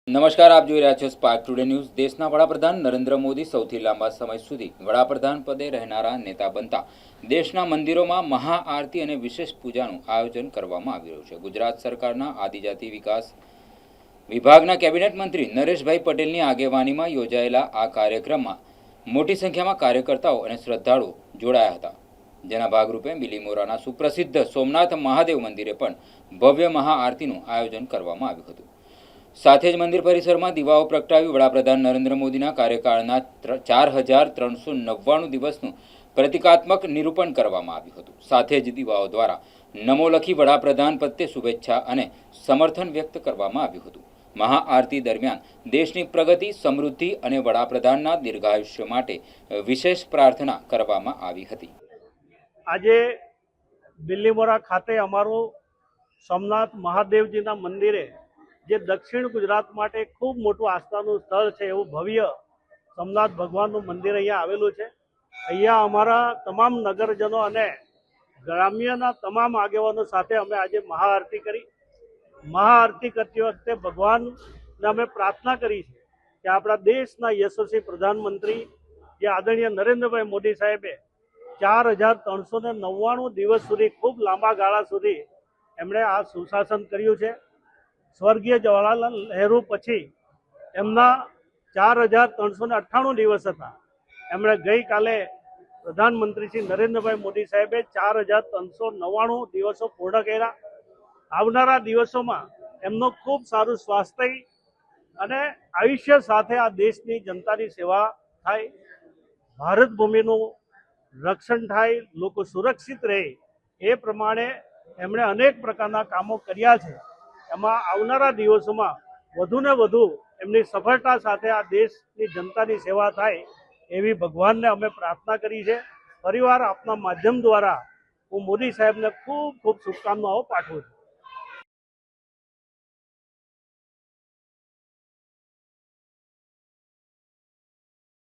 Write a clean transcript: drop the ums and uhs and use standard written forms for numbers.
નમસ્કાર, આપ જોઈ રહ્યા છો સ્પાર્ક ટુડે ન્યૂઝ। દેશના વડાપ્રધાન નરેન્દ્ર મોદી સૌથી લાંબા સમય સુધી વડાપ્રધાન પદે રહેનારા નેતા બનતા દેશના મંદિરોમાં મહાઆરતી અને વિશેષ પૂજાનું આયોજન કરવામાં આવી રહ્યું છે। ગુજરાત સરકારના આદિજાતિ વિકાસ વિભાગના કેબિનેટ મંત્રી નરેશભાઈ પટેલની આગેવાનીમાં યોજાયેલા આ કાર્યક્રમમાં મોટી સંખ્યામાં કાર્યકર્તાઓ અને શ્રદ્ધાળુઓ જોડાયા હતા, જેના ભાગરૂપે બિલીમોરાના સુપ્રસિદ્ધ સોમનાથ મહાદેવ મંદિરે પણ ભવ્ય મહાઆરતીનું આયોજન કરવામાં આવ્યું હતું। સાથે જ મંદિર પરિસરમાં દીવાઓ પ્રગટાવી વડાપ્રધાન નરેન્દ્ર મોદીના કાર્યકાળના 4399 દિવસનું પ્રતિકાત્મક નિરૂપણ કરવામાં આવ્યું હતું। સાથે જ દીવાઓ દ્વારા નમો લખી વડાપ્રધાન પ્રત્યે શુભેચ્છા અને સમર્થન વ્યક્ત કરવામાં આવ્યું હતું। મહાઆરતી દરમિયાન દેશની પ્રગતિ, સમૃદ્ધિ અને વડાપ્રધાનના દીર્ઘાયુષ્ય માટે વિશેષ પ્રાર્થના કરવામાં આવી હતી। આજે બિલીમોરા ખાતે અમારું સોમનાથ મહાદેવજીના મંદિરે જે દક્ષિણ ગુજરાત માટે ખૂબ મોટું આસ્થાનું સ્થળ છે એવું ભવ્ય સોમનાથ ભગવાનનું મંદિર અહીંયા આવેલું છે। અહીંયા અમારા તમામ નગરજનો અને ગ્રામ્યના તમામ આગેવાનો સાથે અમે આજે મહાઆરતી કરી। મહાઆરતી કરતી વખતે ભગવાનને અમે પ્રાર્થના કરી છે કે આપણા દેશના યશસ્વી પ્રધાનમંત્રી જે આદરણીય નરેન્દ્રભાઈ મોદી સાહેબે 4399 દિવસ સુધી ખૂબ લાંબા ગાળા સુધી એમણે આ સુશાસન કર્યું છે। સ્વર્ગીય જવાહરલાલ નહેરુ પછી એમના 4398 દિવસ હતા। એમણે ગઈકાલે પ્રધાનમંત્રી શ્રી નરેન્દ્રભાઈ મોદી સાહેબે 4399 દિવસો પૂર્ણ કર્યા। આવનારા દિવસોમાં એમનું ખૂબ સારું સ્વાસ્થ્ય અને આયુષ્ય સાથે આ દેશની જનતાની સેવા થાય, ભારત ભૂમિનું રક્ષણ થાય, લોકો સુરક્ષિત રહે એ પ્રમાણે એમણે અનેક પ્રકારના કામો કર્યા છે। એમાં આવનારા દિવસોમાં વધુને વધુ એમની સફળતા સાથે આ દેશની જનતાની સેવા થાય એવી ભગવાનને અમે પ્રાર્થના કરી છે। ફરીવાર આપના માધ્યમ દ્વારા હું મોદી સાહેબને ખૂબ ખૂબ શુભકામનાઓ પાઠવું છું।